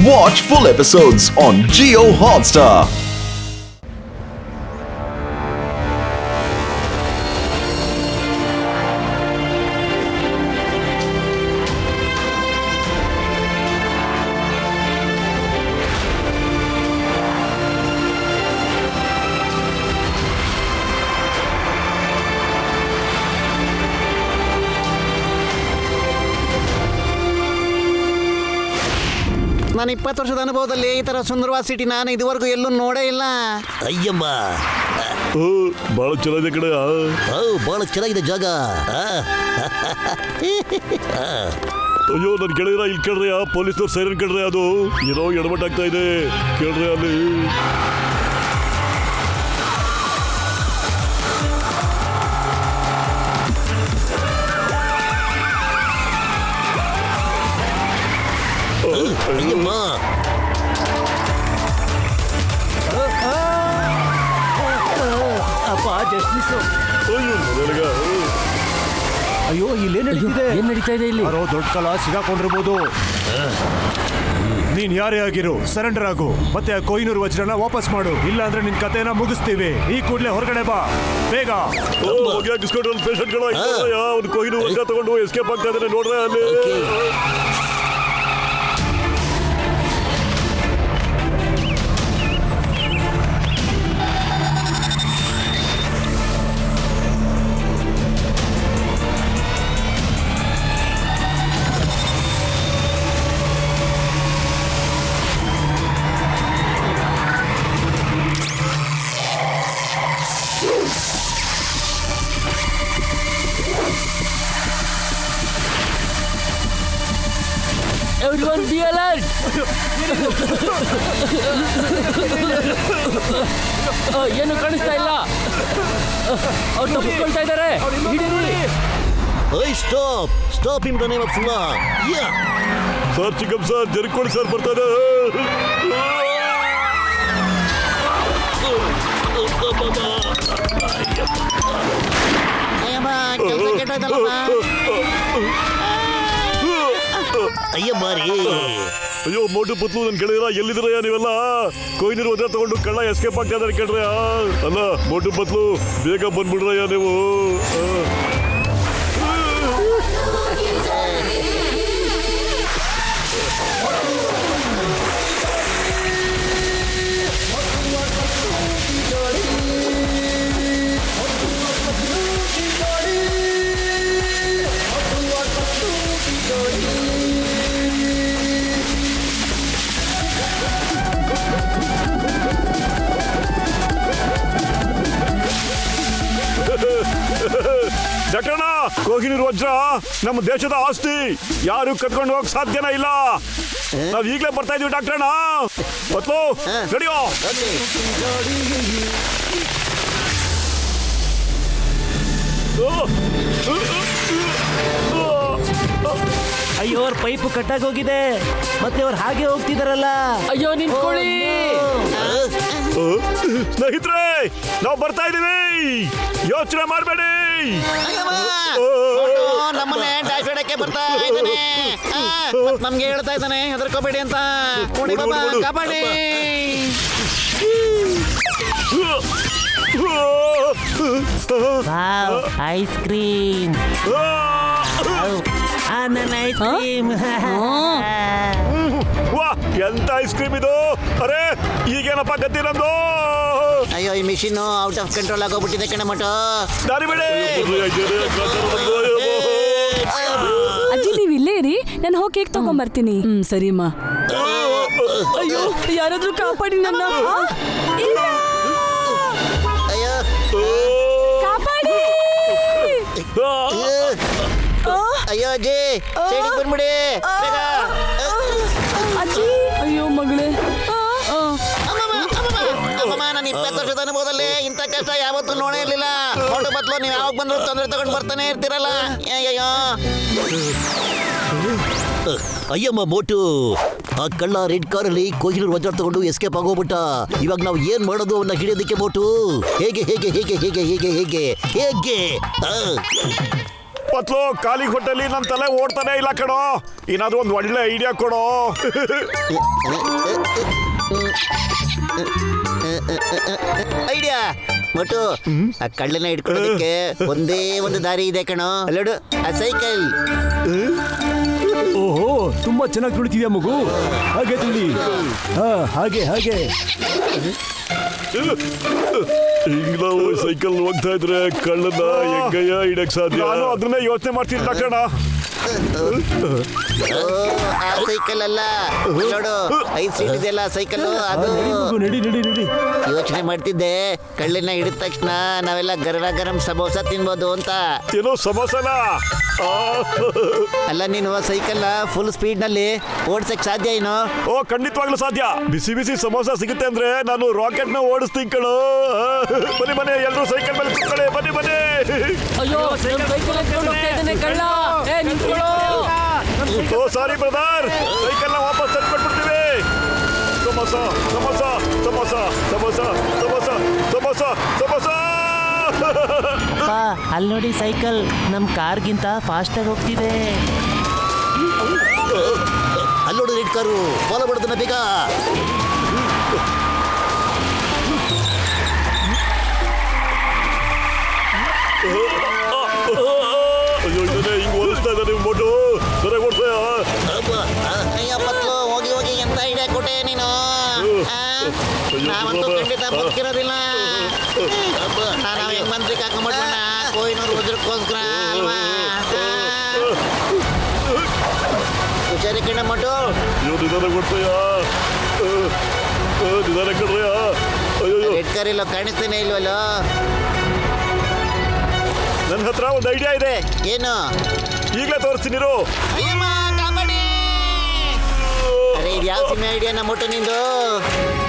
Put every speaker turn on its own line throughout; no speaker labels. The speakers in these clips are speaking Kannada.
Watch full episodes on Jio Hotstar.
ನಾನು 20 ವರ್ಷದ ಅನುಭವದಲ್ಲಿ ಈ ತರ ಸುಂದರವಾದ ಸಿಟಿ ನಾನು ಇದುವರೆಗೂ ಎಲ್ಲೂ ನೋಡೇ ಇಲ್ಲ.
ಅಯ್ಯಮ್ಮ
ಬಹಳ ಚೆನ್ನಾಗಿದೆ ಕಡೆ.
ಬಹಳ ಚೆನ್ನಾಗಿದೆ ಜಾಗ.
ಅಯ್ಯೋ ನನ್ ಗೆಳೆಯರ ಇಲ್ಲಿ ಕೇಳ್ರಿ, ಪೊಲೀಸ್ನವ್ರು ಸೈರನ್ ಕೇಳ್ರಿ, ಅದು ಏನೋ ಎಡವಟ್ಟಾಗ್ತಾ ಇದೆ ಕೇಳ್ರಿ ಅಲ್ಲಿ.
ಅಯ್ಯಮ್ಮ
ಅಪ್ಪ ಜಸ್ಟ್ ಮಿಸ್.
ಅಯ್ಯೋ ನನಗ
ಅಯ್ಯೋ ಇಲ್ಲೇನ್ ನಡೀತಾ ಇದೆ ಇಲ್ಲಿ?
ಯಾರೋ ದೊಡ್ಡ ಕಲ ಸಿಗಾಕೊಂಡಿರ್ಬೋದು. ನೀನ್ ಯಾರೇ ಆಗಿರು ಸರೆಂಡರ್ ಆಗು, ಮತ್ತೆ ಆ ಕೊಹಿನೂರ್ ವಜ್ರನ ವಾಪಸ್ ಮಾಡು, ಇಲ್ಲ ಅಂದ್ರೆ ನಿನ್ ಕತೆನ ಮುಗಿಸ್ತೀವಿ. ಈ ಕೂಡ್ಲೆ ಹೊರಗಡೆ ಬಾ ಬೇಗ.
ಹಾಕಿಸ್ಕೊಂಡ್ರಲ್ಲಿ ಪೇಷಂಟ್ಗಳು ಅವ್ನು ಕೊಹಿನೂರ್ ವಜ್ರ ತಗೊಂಡು ಎಸ್ಕೇಪ್ ಆಗ್ತಾ ಇದ್ದಾನೆ ನೋಡ್ರೆ ಅಲ್ಲಿ.
Everyone be alert! ಏನು ಕಾಣಿಸ್ತಾ ಇಲ್ಲ, ಅವ್ರು ತಪ್ಪಿಸ್ಕೊಳ್ತಾ ಇದ್ದಾರೆ.
Stop in the name of law.
Sir ಚಿಕ್ಕಪ್ಪ ಸರ್ ಜರ್ಕೊಳ್ಳಿ ಸರ್ ಬರ್ತಾರೆ.
ಅಯ್ಯಮ್ಮಾರಿ.
ಅಯ್ಯೋ ಮೋಟು ಪತ್ಲು ನನ್ ಗೆಳೆಯರ ಎಲ್ಲಿದ್ರಯ್ಯ ನೀವೆಲ್ಲ? ಕೊಹಿನೂರ್ ವಜ್ರ ತಗೊಂಡು ಕಳ್ಳ ಎಸ್ಕೇಪ್ ಆಗ್ತಾ ಇದಾರೆ ಕೇಳ್ರಯ್ಯ. ಅಲ್ಲ ಮೋಟು ಪತ್ಲು ಬೇಗ ಬಂದ್ಬಿಡ್ರಯ್ಯ ನೀವು. ಡಾಕ್ಟರ್ನ ಕೊಹಿನೂರ್ ವಜ್ರ ನಮ್ಮ ದೇಶದ ಆಸ್ತಿ, ಯಾರು ಕತ್ಕೊಂಡು ಹೋಗಕ್ ಸಾಧ್ಯನೇ ಇಲ್ಲ. ನಾವ್ ಈಗಲೇ ಬರ್ತಾ ಇದೀವಿ ಡಾಕ್ಟರ್ನ. ಪತ್ಲು ನಡಿಯೋ.
ಅಯ್ಯೋ ಅವ್ರ ಪೈಪ್ ಕಟ್ಟಾಗಿ ಹೋಗಿದೆ, ಮತ್ತೆ ಅವ್ರು ಹಾಗೆ ಹೋಗ್ತಿದಾರಲ್ಲ. ಅಯ್ಯೋ ನಿಂತ್ಕೊಳ್ಳಿ.
ಸ್ನೇಹಿತರೆ ನಾವು ಬರ್ತಾ ಇದೀವಿ, ಯೋಚನೆ ಮಾಡಬೇಡಿ.
ನಮ್ಮನ್ನೇ ಡ್ಯಾಶ್ ಹೊಡಕ್ಕೆ ಬರ್ತಾ ಇದ್ದಾನೆ, ನಮ್ಗೆ ಹೇಳ್ತಾ ಇದ್ದಾನೆ ಹೆದರ್ಕೋಬೇಡಿ ಅಂತ. ನೋಡಿ ಬಾಬಾ ಕಾಪಾಡಿ.
ಐಸ್ ಕ್ರೀಮ್, ನನ್ನ ಐಸ್ ಕ್ರೀಮ್.
ವಾ ಎಂತ ಐಸ್ ಕ್ರೀಮ್ ಇದು! ಅರೆ ಈಗೇನಪ್ಪ ಗತಿ ನಮ್ದು?
ಅಯ್ಯೋ ಈ ಮಿಷಿನ್ ಔಟ್ ಆಫ್ ಕಂಟ್ರೋಲ್ ಆಗೋಗ್ಬಿಟ್ಟಿದೆ ಕಣೆ ಮಟು.
ದಾರಿ ಬಿಡಿ.
ಅಜ್ಜಿ ನೀವು ಇಲ್ಲೇ ಇರಿ, ನಾನು ಹೋಗಿ ಕೇಕ್ ತಗೊಂಡ್ಬರ್ತೀನಿ. ಸರಿಮ್ಮ. ಅಯ್ಯೋ ಯಾರಾದ್ರೂ ಕಾಪಾಡಿ ನನ್ನ.
ಅಯ್ಯೋ
ಕಾಪಾಡಿ.
ಅಯ್ಯೋ ಅಜ್ಜಿ ಸೈಡಿಗೆ ಬಂದ್ಬಿಡಿ ಬೇಗ.
ಅಜ್ಜಿ ಅಯ್ಯೋ ಮಗಳೇ.
ನಾನು 20 ವರ್ಷದ ಅನುಭವದಲ್ಲಿ ಇಂಥ ಕಷ್ಟ ಯಾವತ್ತೂ ನೋಡೇ ಇರ್ಲಿಲ್ಲ. ಮೋಟು ಬತ್ಲು ನೀವು ಯಾವಾಗ ಬಂದ್ರು ತೊಂದರೆ ತಗೊಂಡು ಬರ್ತಾನೆ ಇರ್ತೀರಲ್ಲ. ಅಯ್ಯೋ
ಅಯ್ಯಮ್ಮ ಮೋಟು, ಆ ಕಳ್ಳ ರೆಡ್ ಕಾರಲ್ಲಿ ಕೊಹಿನೂರ್ ವಜ್ರ ತಗೊಂಡು ಎಸ್ಕೇಪ್ ಆಗೋಗ್ಬಿಟ್ಟ. ಇವಾಗ ನಾವು ಏನ್ ಮಾಡೋದು ಅವನ್ನ ಹಿಡಿಯೋದಕ್ಕೆ ಮೋಟು? ಹೇಗೆ ಹೇಗೆ ಹೇಗೆ ಹೇಗೆ ಹೇಗೆ ಹೇಗೆ ಹೇಗೆ?
ಪತ್ಲು ಖಾಲಿ ಹೊಟ್ಟೆಲಿ ನನ್ನ ತಲೆ ಓಡ್ತಾನೆ ಇಲ್ಲ ಕಣೋ. ಏನಾದ್ರೂ ಒಂದು ಒಳ್ಳೆ ಐಡಿಯಾ ಕೊಡೋ.
ಐಡಿಯಾ ಮೊಟ್ಟು, ಆ ಕಳ್ಳನ ಹಿಡ್ಕೊಳ್ಳೋದಕ್ಕೆ ಒಂದೇ ಒಂದು ದಾರಿ ಇದೆ ಕಣೋ. ಅಲ್ಲೋಡು ಆ ಸೈಕಲ್.
ಓಹೋ, ತುಂಬಾ ಚೆನ್ನಾಗಿ ತುಳಿತಿದ್ಯಾ ಮಗು. ಹಾಗೆ ತುಳಿ. ಹಾ, ಹಾಗೆ ಹಾಗೆ.
ಈಗ ನಾವು ಸೈಕಲ್ ಹೋಗ್ತಾ ಇದ್ರೆ ಕಳ್ಳನ ಹೆಂಗಯ್ಯ ಹಿಡಕ್ ಸಾಧ್ಯ? ನಾನು ಅದನ್ನೇ ಯೋಚನೆ ಮಾಡ್ತೀನಿ ಡಾಕ್ಟರ್.
ಆ ಸೈಕಲ್ ಅಲ್ಲ, ನೋಡು 5 ಸೀಟ್ ಇದೆಯಲ್ಲ ಸೈಕಲ್, ಅದು.
ನಡಿ ನಡಿ ನಡಿ.
ಯೋಚನೆ ಮಾಡ್ತಿದ್ದೆ ಕಳ್ಳನ ಹಿಡಿದ ತಕ್ಷಣ ನಾವೆಲ್ಲ ಗರಂ ಗರಂ ಸಮೋಸ ತಿನ್ಬೋದು ಅಂತ.
ಏನೋ ಸಮೋಸನ?
ಅಲ್ಲ, ನೀನು ಸೈಕಲ್ ಫುಲ್ ಸ್ಪೀಡ್ ನಲ್ಲಿ ಓಡ್ಸಕ್ ಸಾಧ್ಯ ಏನೋ?
ಓ, ಖಂಡಿತವಾಗ್ಲೂ ಸಾಧ್ಯ. ಬಿಸಿ ಬಿಸಿ ಸಮೋಸ ಸಿಗುತ್ತೆ ಅಂದ್ರೆ ನಾನು ರಾಕೆಟ್ ನ ಓಡಿಸ್ತೀನಿ ಕಣೋ. ಬನ್ನಿ ಬನ್ನಿ, ಎಲ್ಲರೂ ಸೈಕಲ್ ಮೇಲೆ ಕೂತ್ಕೊಳ್ಳಿ. ಬನ್ನಿ ಬನ್ನಿ.
ಅಯ್ಯೋ, ಸೈಕಲ್ ಕಳ್ಳ.
ಓ ಸಾರಿ ಬ್ರದರ್, ಸೈಕಲ್ ನ ವಾಪಸ್ ತಂದ್ಕೊಟ್ಬಿಡ್ತೀವಿ. ಸಮೋಸ ಸಮೋಸ ಸಮೋಸ ಸಮೋಸ ಸಮೋಸ ಸಮೋಸ ಸಮೋಸ.
ಅಲ್ಲಿ ನೋಡಿ ಸೈಕಲ್ ನಮ್ ಕಾರ್ಗಿಂತ ಫಾಸ್ಟ್ ಆಗಿ ಹೋಗ್ತಿದೆ.
ಅಲ್ಲೋಡು ರೆಡ್ ಕಾರು, ಫಾಲೋ ಮಾಡೋದನ್ನ ಬೇಗ.
ಅಯ್ಯೋ, ಇದನ್ನೇ ಹಿಂಗ್ ಓದಿಸ್ತಾ ಇದ್ದಾರೆ ಮೋಟು. ಸರಿಯಾಗಿ ಓಡ್ತಾಯ?
ಅಯ್ಯೋ ಪತ್ಲು, ಹೋಗಿ ಹೋಗಿ ಎಂತ ಐಡಿಯಾ ಕೊಟ್ಟೆ ನೀನು. ನಾವಂತೂ ಖಂಡಿತ ಬದುಕಿರೋದಿಲ್ಲ. ನಾವು ಹೆಂಗ್ ಮಂತ್ರಿಗೆ ಹಾಕೊಂಡ್ಬಿಡೋಣ ಕೊಹಿನೂರು ವಜ್ರಕ್ಕೋಸ್ಕರ ಅಲ್ವಾ? ಹುಷಾರಿ ಕಣ ಮೊಟ್ಟು.
ಅಯ್ಯೋ, ನಿಧಾನ ಕೊಡ್ತಾಯ? ನಿಧಾನ ಕಡ್ರಯ್ಯ. ಅಯ್ಯೋ,
ರೆಡ್ ಕಾರ್ ಇಲ್ಲೋ, ಕಾಣಿಸ್ತಾನೆ ಇಲ್ವಲ್ಲೋ?
ನನ್ನ ಹತ್ರ ಒಂದು ಐಡಿಯಾ ಇದೆ.
ಏನು?
ಈಗಲೇ ತೋರಿಸ್ತೀನಿ ಇರು.
ಅಯ್ಯಮ್ಮ, ಕಾಪಾಡಿ. ಅರೆ, ಇದು ಯಾವ ಸಿನಿಮಾ ಐಡಿಯಾನ ಮೊಟ್ಟು ನಿಂದು?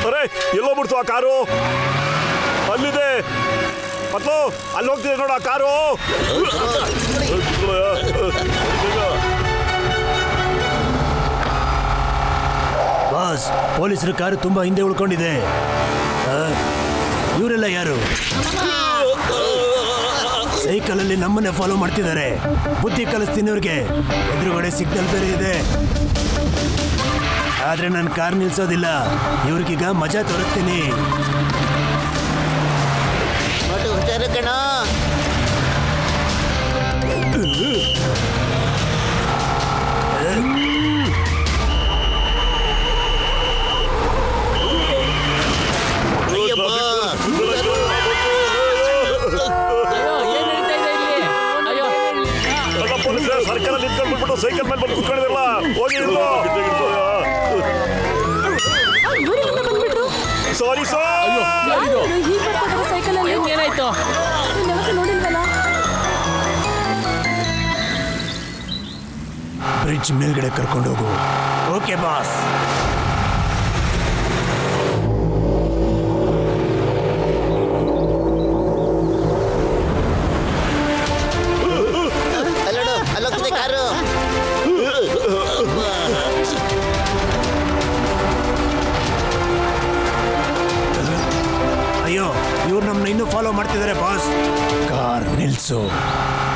ಅರೆ, ಎಲ್ಲೋ ಬಿಡ್ತು ಆ ಕಾರು? ಅಲ್ಲಿದೆ ಮತ್ತು ಅಲ್ಲಿ ಹೋಗ್ತಿದೆ ನೋಡು ಆ ಕಾರು.
ಬಾಸ್, ಪೊಲೀಸರ ಕಾರು ತುಂಬಾ ಹಿಂದೆ ಉಳ್ಕೊಂಡಿದೆ. ಇವರೆಲ್ಲ ಯಾರು? ಸೈಕಲ್ ಅಲ್ಲಿ ನಮ್ಮನ್ನೇ ಫಾಲೋ ಮಾಡ್ತಿದ್ದಾರೆ. ಬುದ್ಧಿ ಕಲಿಸ್ತೀನಿ ಇವ್ರಿಗೆ. ಎದುರುಗಡೆ ಸಿಗ್ನಲ್ ಬೇರೆ ಇದೆ. ಆದ್ರೆ ನಾನು ಕಾರ್ ನಿಲ್ಸೋದಿಲ್ಲ. ಇವ್ರಿಗೀಗ ಮಜಾ ತೋರಿಸ್ತೀನಿ.
ಮೊಟ್ಟು ಹುಷಾರು ಕಣೋ.
ಸರ್ಕಾರ ನಿಂತ್ಕೊಂಡ್ಬಿಟ್ಟು ಸೈಕಲ್ ಮೇಲೆ ಬಂದು ಕುತ್ಕೊಂಡಿರಲ್ಲ. ಹೋಗಿ
ಬಂದ್ಬಿಟ್ರು.
Sorry sir.
ಸೈಕಲ್ ಅಲ್ಲಿ
ಏನಾಯ್ತು?
ನೋಡಿಲ್ವಲ್ಲ.
ಬ್ರಿಡ್ಜ್ ಮೇಲ್ಗಡೆ ಕರ್ಕೊಂಡು ಹೋಗು. Okay boss.
ಅಲ್ಲೋಡು, ಅಲ್ಲೋಗ್ತಿದೆ ಕಾರು.
ಅಯ್ಯೋ, ಇವ್ರು ನಮ್ಮನ್ನ ಇನ್ನೂ ಫಾಲೋ ಮಾಡ್ತಿದ್ದಾರೆ ಬಾಸ್. ಕಾರ್ ನಿಲ್ಸು.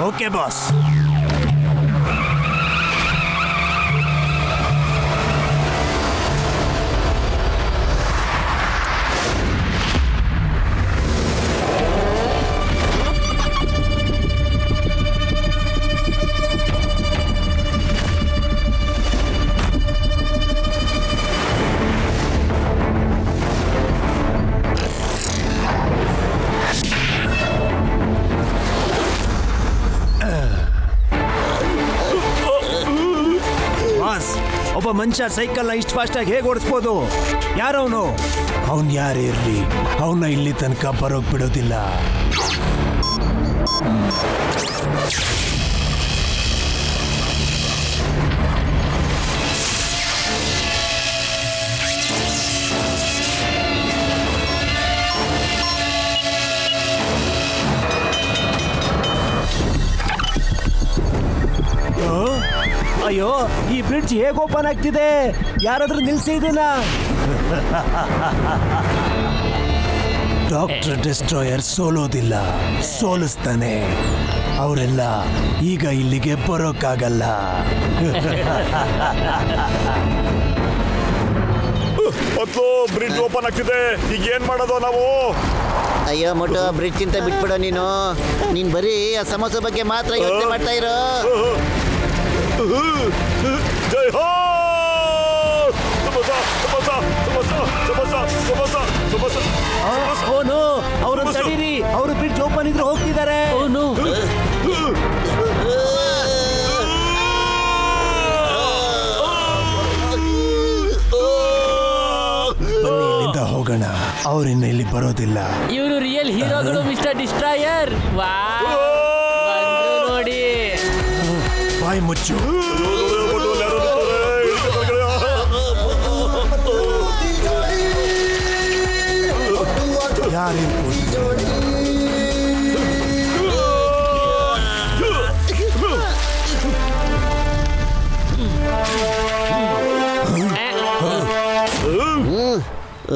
Okay boss. ಒಬ್ಬ ಮನುಷ್ಯ ಸೈಕಲ್ನ ಇಷ್ಟು ಫಾಸ್ಟಾಗಿ ಹೇಗೆ ಓಡಿಸ್ಬೋದು? ಯಾರವನು? ಅವನು ಯಾರೇ ಇರಲಿ, ಅವನ್ನ ಇಲ್ಲಿ ತನಕ ಬರೋಕ್ ಬಿಡೋದಿಲ್ಲ. ಅಯ್ಯೋ, ಈ ಬ್ರಿಡ್ಜ್ ಹೇಗೆ ಓಪನ್ ಆಗ್ತಿದೆ? ಯಾರಾದ್ರೂ ನಿಲ್ಸಿ ಇದನ್ನ. ಡಾಕ್ಟರ್ ಡಿಸ್ಟ್ರಾಯರ್ ಸೋಲೋದಿಲ್ಲ, ಸೋಲಿಸ್ತಾನೆ. ಅವರೆಲ್ಲ ಈಗ ಇಲ್ಲಿಗೆ ಬರೋಕ್ಕಾಗಲ್ಲ.
ಮೊದಲು ಬ್ರಿಡ್ಜ್ ಓಪನ್ ಆಗ್ತಿದೆ, ಈಗ ಏನ್ ಮಾಡೋದು ನಾವು?
ಅಯ್ಯೋ ಮೊಟ್ಟು, ಬ್ರಿಡ್ಜ್ ಚಿಂತೆ ಬಿಟ್ಬಿಡು ನೀನ್ ಬರೀ ಆ ಸಮಸ್ಯೆ ಬಗ್ಗೆ ಮಾತ್ರ ಯೋಚನೆ ಮಾಡ್ತಾ ಇರೋ.
ಜೈ ಹೋ ಸಮೋಸ ಸಮೋಸ ಸಮೋಸ ಸಮೋಸ ಸಮೋಸ ಸಮೋಸ.
ಓನು ಅವ್ರನ್ನ ತಡೀರಿ, ಅವರು ಬ್ರಿಡ್ಜ್ ಓಪನ್ ಇದ್ರೆ ಹೋಗ್ತಿದ್ದಾರೆ. ಓನು
ಬನ್ನಿ ಇಲ್ಲಿಂದ ಹೋಗೋಣ, ಅವರಿನ್ನ ಇಲ್ಲಿ ಬರೋದಿಲ್ಲ.
ಇವರು ರಿಯಲ್ ಹೀರೋಗಳು ಮಿಸ್ಟರ್ ಡಿಸ್ಟ್ರಾಯರ್. ವಾ ಬಂದ್ರು ನೋಡಿ.
ಬಾಯಿ ಮುಚ್ಚು.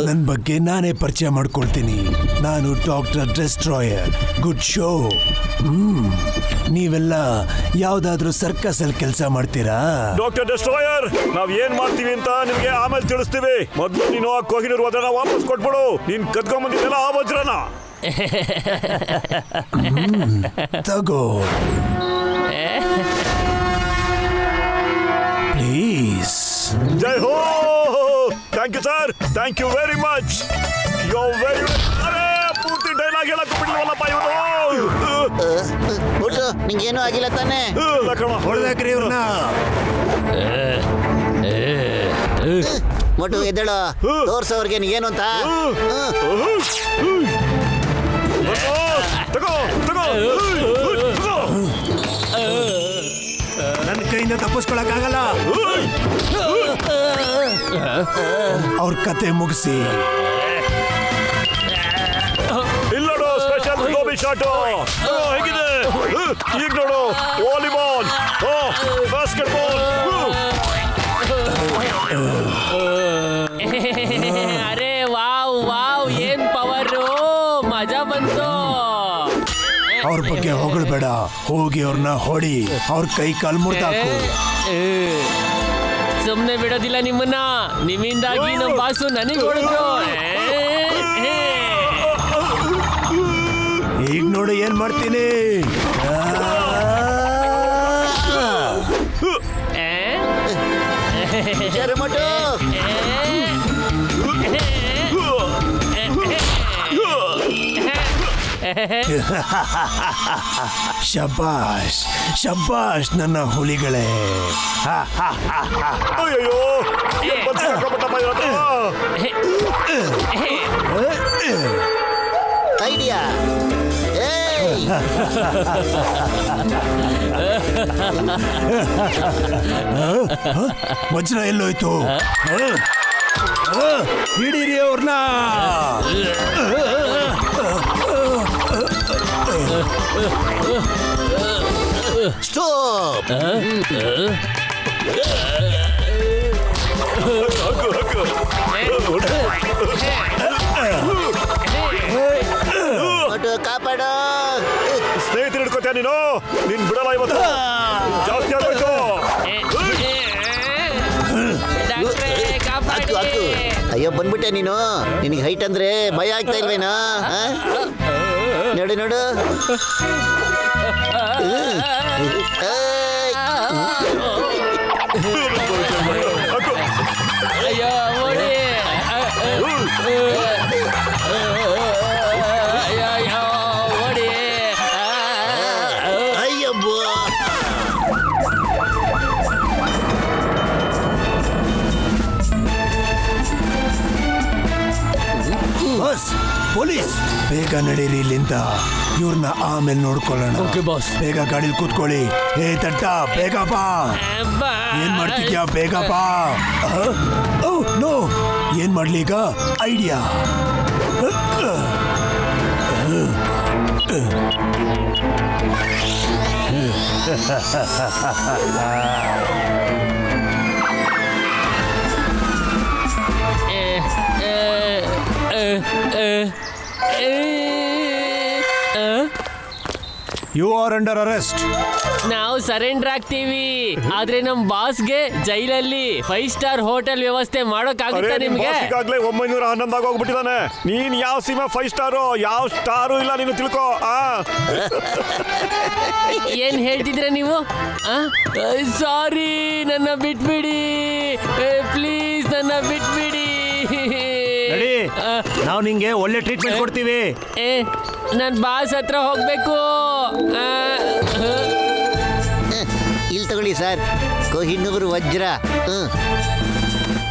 ನನ್ನ ಬಗ್ಗೆ ನಾನೇ ಪರಿಚಯ ಮಾಡ್ಕೊಳ್ತೀನಿ. ನಾನು ಡಾಕ್ಟರ್ ಡಿಸ್ಟ್ರಾಯರ್. Good show. ನೀವೆಲ್ಲ ಯಾವ್ದಾದ್ರೂ ಸರ್ಕಸ್ ಅಲ್ಲಿ ಕೆಲಸ ಮಾಡ್ತೀರಾ?
ಡಾಕ್ಟರ್ ಡಿಸ್ಟ್ರಾಯರ್, ನಾವ್ ಏನ್ ಮಾಡ್ತೀವಿ ಅಂತ ನಿಮ್ಗೆ ಆಮೇಲೆ ತಿಳಿಸ್ತೀವಿ. ಮೊದ್ಲು ನೀನು ಆ ಕೊಹಿನೂರ್ ವಜ್ರನ ವಾಪಸ್ ಕೊಟ್ಬಿಡು. ನೀನ್ ಕದ್ಕೊಂಡ್ ಬಂದಿದ್ದೆಲ್ಲ ಆ ವಜ್ರನ
ತಗೋ ಪ್ಲೀಸ್.
ಜೈ ಹೋ. Thank you sir, thank you very much. You very. ಅರೆ ಪೂರ್ತಿ ಡೈಲಾಗ್ ಹೇಳಕ್ ಬಿಡ್ಲಿವಲ್ಲಪ್ಪ ಇವನು.
ಮೊಟ್ಟು, ನಿಂಗೇನು ಆಗಿಲ್ಲ ತಾನೆ?
ಹೊಡೆದಾಕ್ರಿ ಇವ್ರನ್ನ.
ಮೊಟ್ಟು ಎದ್ದೇಳು, ತೋರ್ಸೋರ್ಗೆ ನೀನು ಅಂತ.
ತಗೋ ತಗೋ.
ನನ್ನ ಕೈಯಿಂದ ತಪ್ಪಿಸ್ಕೊಳಕ್ಕಾಗಲ್ಲ. ಅವ್ರ ಕತೆ ಮುಗಿಸಿ.
ಇಲ್ಲ ನೋಡು, ಸ್ಪೆಷಲ್ ಗೋಬಿ ಶಾಟ್ ಹೇಗಿದೆ. ಈಗ ನೋಡು, ವಾಲಿಬಾಲ್, ಬಾಸ್ಕೆಟ್ಬಾಲ್.
ಅರೆ ವಾವ್ ವಾವ್, ಏನ್ ಪವರು, ಮಜಾ ಬಂತು.
ಅವ್ರ ಬಗ್ಗೆ ಹೊಗಳ್ಬೇಡ, ಹೋಗಿ ಅವ್ರನ್ನ ಹೊಡಿ, ಅವ್ರ ಕೈ ಕಾಲು ಮುರ್ದಾಕು.
ಸುಮ್ನೆ ಬಿಡೋದಿಲ್ಲ ನಿಮ್ಮನ್ನ. ನಿಮ್ಮಿಂದಾಗಿ ನಮ್ಮ ಬಾಸು ನನಗೆ ಹೊಡೆದ್ರು.
ಈಗ ನೋಡಿ ಏನ್ ಮಾಡ್ತೀನಿ.
ಮೊಟ್ಟು,
ಶಬಾಷ್ ಶಬಾಷ್ ನನ್ನ ಹುಲಿಗಳೇ.
ಅಯ್ಯೋ
ಐಡಿಯಾ.
ವಜ್ರ ಎಲ್ಲೋಯ್ತು? ಹಿಡೀರಿ ಅವ್ರನ್ನ.
ಸ್ಟಾಪ್.
ಮೊಟ್ಟು ಕಾಪಾಡು.
ಸ್ನೇಹಿತರು ಹಿಡ್ಕೋತೀಯ ನೀನು? ನೀನ್ ಬಿಡಲ್ಲ ಇವತ್ತು. ಜಾಸ್ತಿ ಆಗೋಯ್ತು.
ಹಾಕು ಹಾಕು. ಅಯ್ಯೋ ಬಂದ್ಬಿಟ್ಟೆ ನೀನು. ನಿನಗೆ ಹೈಟ್ ಅಂದ್ರೆ ಭಯ ಆಗ್ತಾ ಇಲ್ವೇನಾ? ನೋಡು ನೋಡು.
ಅಯ್ಯೋ ಓಡಿ. ಅಯ್ಯೋ ಓಡಿ.
ಅಯ್ಯಬ್ಬ.
ಬಸ್, ಪೊಲೀಸ್, ಬೇಗ ನಡೀರಿ ಇಲ್ಲಿಂದ. ಇವ್ರನ್ನ ಆಮೇಲೆ ನೋಡ್ಕೊಳ್ಳೋಣ. ಬೇಗ ಗಾಡಿಲಿ ಕೂತ್ಕೊಳ್ಳಿ. ಏ ತಟ್ಟ, ಬೇಗ ಬಾ. ಏನ್ ಮಾಡ್ತಿದ್ಯಾ? ಬೇಗ ಬಾ. ನೋ, ಏನ್ ಮಾಡ್ಲಿ ಈಗ? Idea. You are under arrest.
ನಾವು ಸರೆಂಡರ್ ಆಗ್ತೀವಿ, ಆದ್ರೆ ನಮ್ ಬಾಸ್ಗೆ ಜೈಲಲ್ಲಿ 5 ಸ್ಟಾರ್ ಹೋಟೆಲ್ ವ್ಯವಸ್ಥೆ ಮಾಡೋಕ್ಕಾಗುತ್ತಾ ನಿಮ್ಗೆ?
ಈಗಾಗಲೇ 911 ಆಗೋಗ್ಬಿಟ್ಟಿದ್ದಾನೆ. ನೀನ್ ಯಾವ ಸೀಮಾ 5 ಸ್ಟಾರು, ಯಾವ ಸ್ಟಾರು ಇಲ್ಲ, ನೀನು ತಿಳ್ಕೋ.
ಏನ್ ಹೇಳ್ತಿದ್ರ ನೀವು? ಸಾರಿ, ನನ್ನ ಬಿಟ್ಬಿಡಿ ಪ್ಲೀಸ್, ನನ್ನ ಬಿಟ್ಬಿಡಿ.
ನಾವು ನಿಂಗೆ ಒಳ್ಳೆ ಟ್ರೀಟ್ಮೆಂಟ್ ಕೊಡ್ತೀವಿ.
ನನ್ ಬಾಸ್ ಹತ್ರ ಹೋಗ್ಬೇಕು.
ಇಲ್ಲಿ ತಗೊಳ್ಳಿ ಸರ್, ಕೊಹಿನೂರ್ ವಜ್ರ.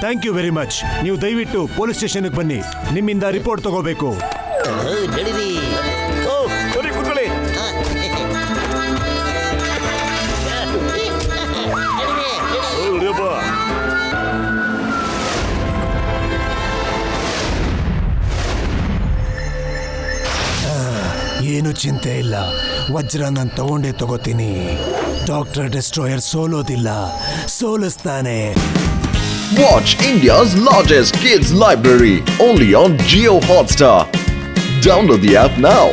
Thank you very much. ನೀವು ದಯವಿಟ್ಟು ಪೊಲೀಸ್ ಸ್ಟೇಷನ್ಗೆ ಬನ್ನಿ, ನಿಮ್ಮಿಂದ ರಿಪೋರ್ಟ್ ತಗೋಬೇಕು.
ನಡೀರಿ.
ಬನ್ನಿ ಕೂತ್ಕೊಳ್ಳಿ.
ಏನು ಚಿಂತೆ ಇಲ್ಲ, ವಜ್ರ ನಾನು ತಗೊಂಡೇ ತಗೋತೀನಿ. ಡಾಕ್ಟರ್ ಡೆಸ್ಟ್ರಾಯರ್ ಸೋಲೋದಿಲ್ಲ, ಸೋಲಿಸ್ತಾನೆ.
Watch India's largest kids library only on Jio Hotstar. Download the app now.